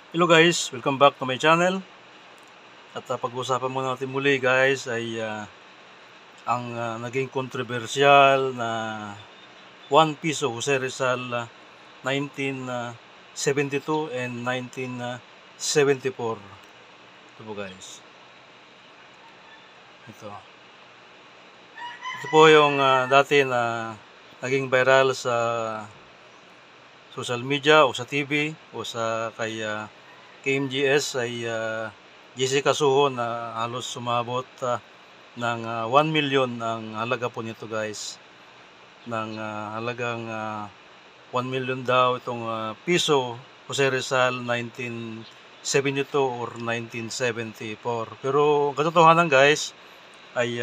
Hello guys, welcome back to my channel. At pag-uusapan muna natin muli guys ay ang naging kontrobersyal na 1 piso Jose Rizal 1972 and 1974. Ito po guys. Ito po yung dati na naging viral sa social media o sa TV o sa kay KMGS ay Jessica Suho na halos sumabot ng 1 million ang halaga po nito guys. Ng halagang 1 million daw itong piso Jose Rizal 1972 or 1974. Pero katotohanan guys ay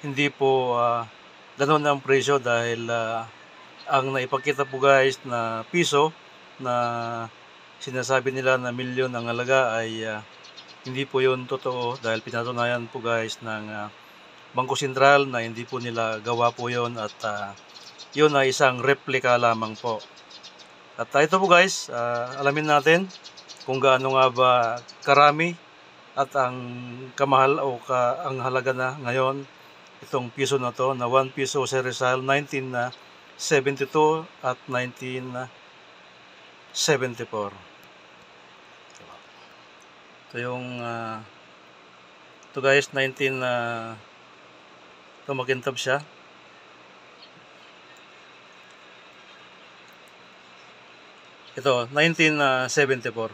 hindi po ganoon ang presyo dahil ang naipakita po guys na piso na sinasabi nila na milyon ang halaga ay hindi po yun totoo dahil pinatunayan po guys ng Bangko Sentral na hindi po nila gawa po yun at yun ay isang replika lamang po. At ito po guys, alamin natin kung gaano nga ba karami at ang kamahal o ang halaga na ngayon itong piso na to na 1 piso Jose Rizal 1972 at 1974. Ito yung ito guys 19 ito makintab siya. Ito 1974.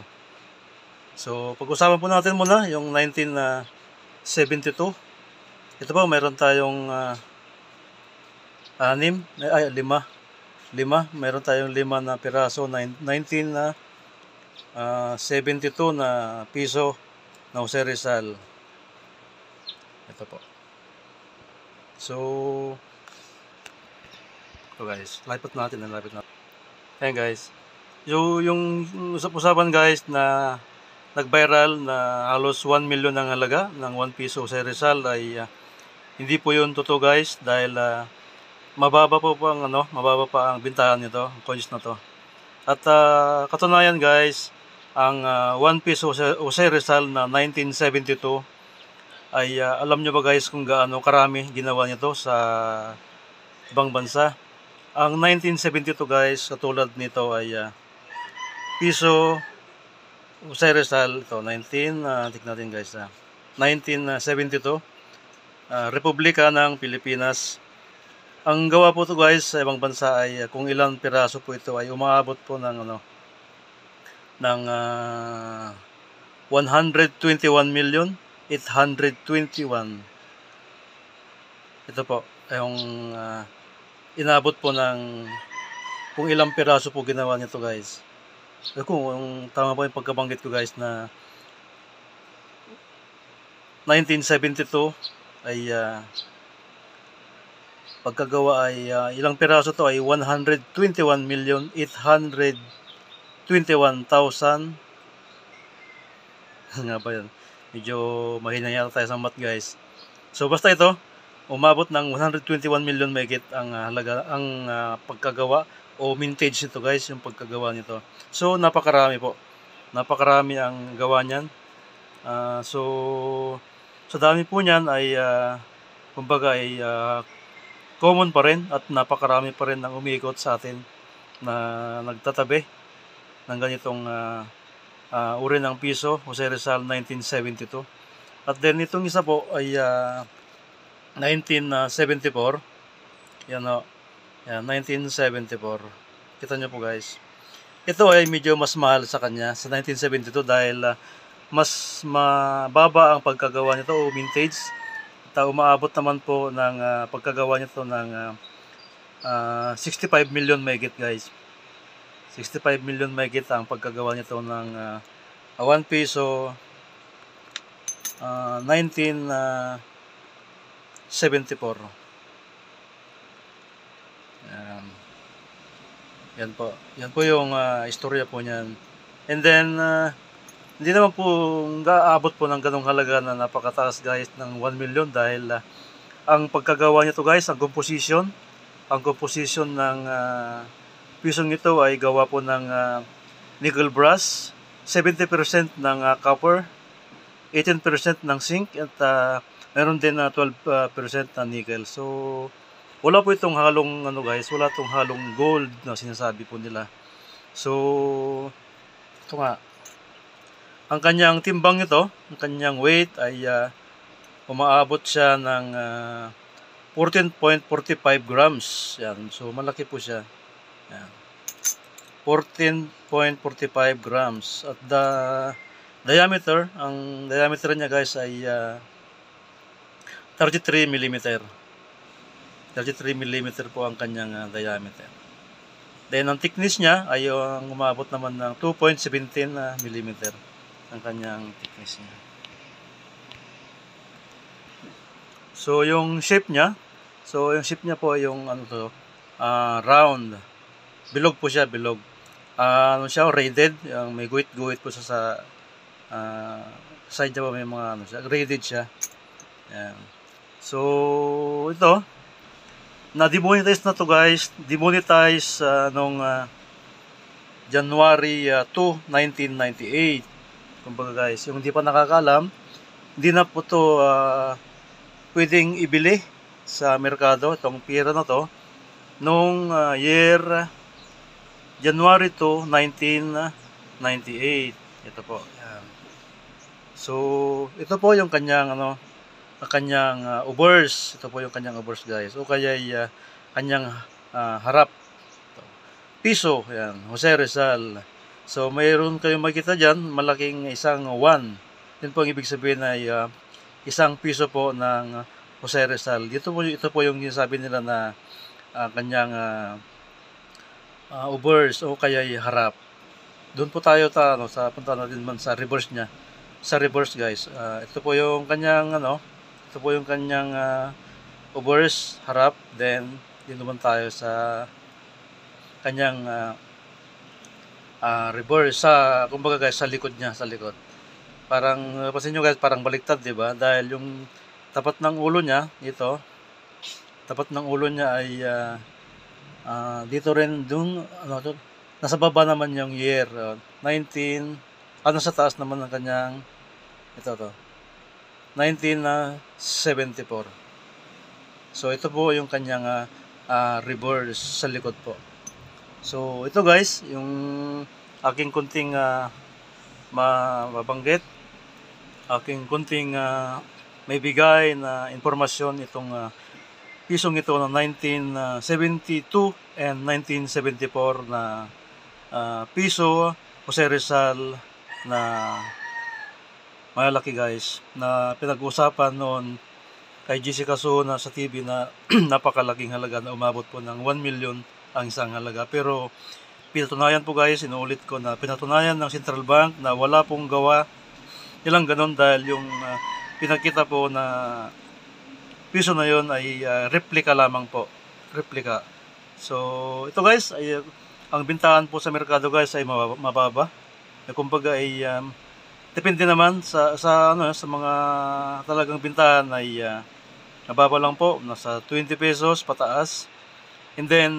So pag-usapan po natin muna yung 1972. Ito po meron tayong 5 meron tayong 5 na piraso 1972 na piso na Jose Rizal. Ito po. So ito guys, lapit natin. Ayan guys. Yung usap-usapan guys na nag-viral na halos 1 million ang halaga ng 1 piso Jose Rizal ay hindi po yun totoo guys dahil mababa pa ang bintahan nito, ang coins na to. At katunayan guys, ang 1 piso Jose Rizal na 1972 ay alam nyo ba guys kung gaano karami ginawa nito sa ibang bansa? Ang 1972 guys, katulad nito ay piso Jose Rizal, ito 19, tignan natin guys, 1972, Republika ng Pilipinas. Ang gawa po ito guys sa ibang bansa ay kung ilang piraso po ito ay umaabot po ng 121,821. Ito po yung inabot po ng kung ilang piraso po ginawa nito guys. Kung tama po yung pagkabanggit ko guys na 1972 ay pagkagawa ay ilang piraso to ay 121,821,000. Nga ba yun? Medyo mahina yata tayo sa math guys. So basta ito, umabot ng 121 million mahigit ang halaga, ang pagkagawa o mintage nito guys, yung pagkagawa nito. So napakarami po. Napakarami ang gawa niyan. So sa dami po niyan ay kumbaga ay common pa rin at napakarami pa rin ang umiikot sa atin na nagtatabi ng ganitong uri ng piso Jose Rizal 1972. At then itong isa po ay 1974. Yan o. Yan, 1974. Kita nyo po guys. Ito ay medyo mas mahal sa kanya sa 1972 dahil mas mababa ang pagkagawa nito o vintage. At umaabot naman po ng pagkagawa nito ng 65 million mahigit guys. 65 million mahigit ang pagkagawa nito ng 1 piso 1974. Yan po. Yan po yung istorya po niyan. And then hindi naman po aabot po ng ganong halaga na napakataas guys ng 1 million dahil ang pagkagawa nito guys, ang composition ng pisong ito ay gawa po ng nickel brass 70% ng copper, 18% ng zinc, at meron din 12% na nickel. So wala po itong halong ano guys, wala itong halong gold na sinasabi po nila. So ito nga, ang kanyang timbang ito, ang kanyang weight ay umaabot siya ng 14.45 grams. Yan. So malaki po siya. Yan. 14.45 grams. At diameter, ang diameter niya guys ay 33 mm. 33 mm po ang kanyang diameter. Then ang thickness niya ay ang umabot naman ng 2.17 mm ang kanyang thickness niya. So yung shape niya, po ay yung ano to, round. Bilog po siya, bilog. Ano siya, raided, may guhit-guhit po siya sa side niya po, may mga ano siya, raided siya. Yan. So ito, na-demonetize na to guys, demonetize noong January 2, 1998. Kumbaga guys, yung hindi pa nakakaalam, hindi na po to pwedeng ibili sa merkado, itong pira na to, noong year January 2, 1998. Ito po. Yan. So, ito po yung kanyang obverse. Ito po yung kanyang obverse guys. O kaya kanyang harap. Ito. Piso. Yan. Jose Rizal. So, mayroon kayong makita dyan, malaking isang 1. Yun po ang ibig sabihin ay isang piso po ng Jose Rizal. Ito po yung sinasabi nila na kanyang obverse o kaya harap. Doon po tayo sa punta natin man sa reverse niya. Sa reverse guys. Ito po yung kanyang ito po yung kanyang obverse, harap. Then din naman tayo sa kanyang reverse kumbaga guys, sa likod niya, sa likod. Parang pansin niyo guys, parang baliktad, 'di ba? Dahil yung tapat ng ulo niya dito, tapat ng ulo niya ay dito rin dun nasa baba naman yung year nasa taas naman ng kanyang 1974. So ito po yung kanyang reverse sa likod po. So ito guys, yung aking kunting mabanggit, aking kunting may bigay na informasyon itong pisong ito ng 1972 and 1974 na piso Jose Rizal na malaki guys, na pinag-usapan noon kay Jessica Soho na sa TV na napakalaking halaga na umabot po ng 1 million ang isang halaga. Pero pinatunayan po guys, inuulit ko na pinatunayan ng Central Bank na wala pong gawa nilang ganun, dahil yung pinakita po na piso na yon ay replica lamang po, replica. So ito guys ay ang bintahan po sa merkado guys ay mababa. Kumbaga ay depende naman sa mga talagang bintahan ay mababa lang po, nasa 20 pesos pataas. And then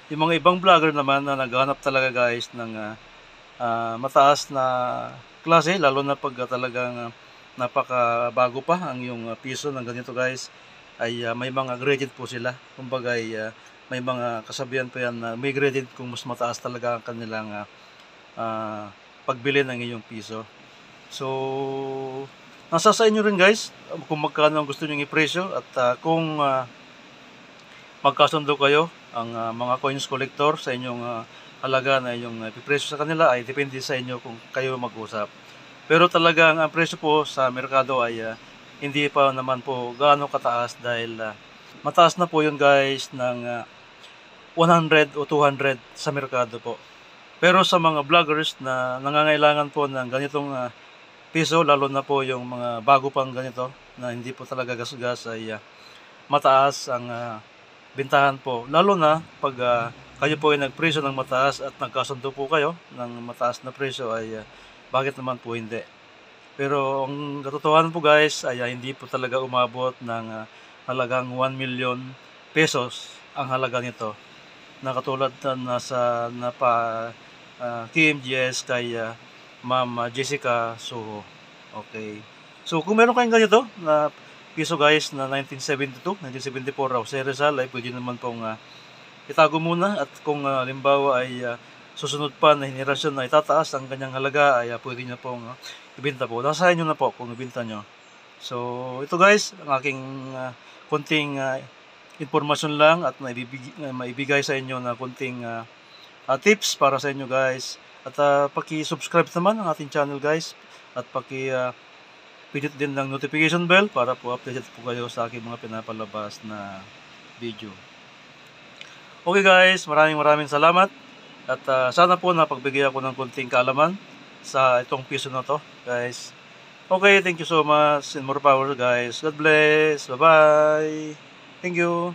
yung mga ibang vlogger naman na naghahanap talaga guys ng mataas na klase, lalo na pag talagang napakabago pa ang yung piso ng ganito guys, ay may mga graded po sila. Kumbaga ay may mga kasabihan po yan na may graded kung mas mataas talaga ang kanilang pagbili ng iyong piso. So nasa sa inyo rin guys kung magkano ang gusto nyo i-presyo, at kung magkasundo kayo ang mga coins collector sa inyong halaga na yung ipipresyo sa kanila, ay depende sa inyo kung kayo mag-usap. Pero talagang ang presyo po sa merkado ay hindi pa naman po gaano kataas, dahil mataas na po yun guys ng 100 o 200 sa merkado po. Pero sa mga vloggers na nangangailangan po ng ganitong piso, lalo na po yung mga bago pang ganito na hindi po talaga gas-gas, ay mataas ang bintahan po. Lalo na pag kayo po ay nagpresyo ng mataas at nagkasundo po kayo ng mataas na presyo, ay bakit naman po hindi. Pero ang katotohanan po guys ay hindi po talaga umabot ng halagang 1 million pesos ang halaga nito, na katulad na nasa KMGS kay Ma'am Jessica Suho. Okay. So kung meron kayong ganito na piso guys na 1972, 1974 raw sa Rizal ay pwede naman pong itago muna at kung halimbawa ay susunod pa na henerasyon na itataas ang kanyang halaga ay pwede nyo pong ibenta po. Nasa inyo na po kung ibenta nyo. So ito guys, ang aking konting informasyon lang at maibigay sa inyo na konting tips para sa inyo guys. At paki-subscribe naman ang ating channel guys. At pindot din ng notification bell para po updated po kayo sa aking mga pinapalabas na video. Okay guys, maraming salamat. At sana po napagbigay ako ng konting kaalaman sa itong piso na to guys. Okay, thank you so much and more power guys. God bless. Bye-bye. Thank you.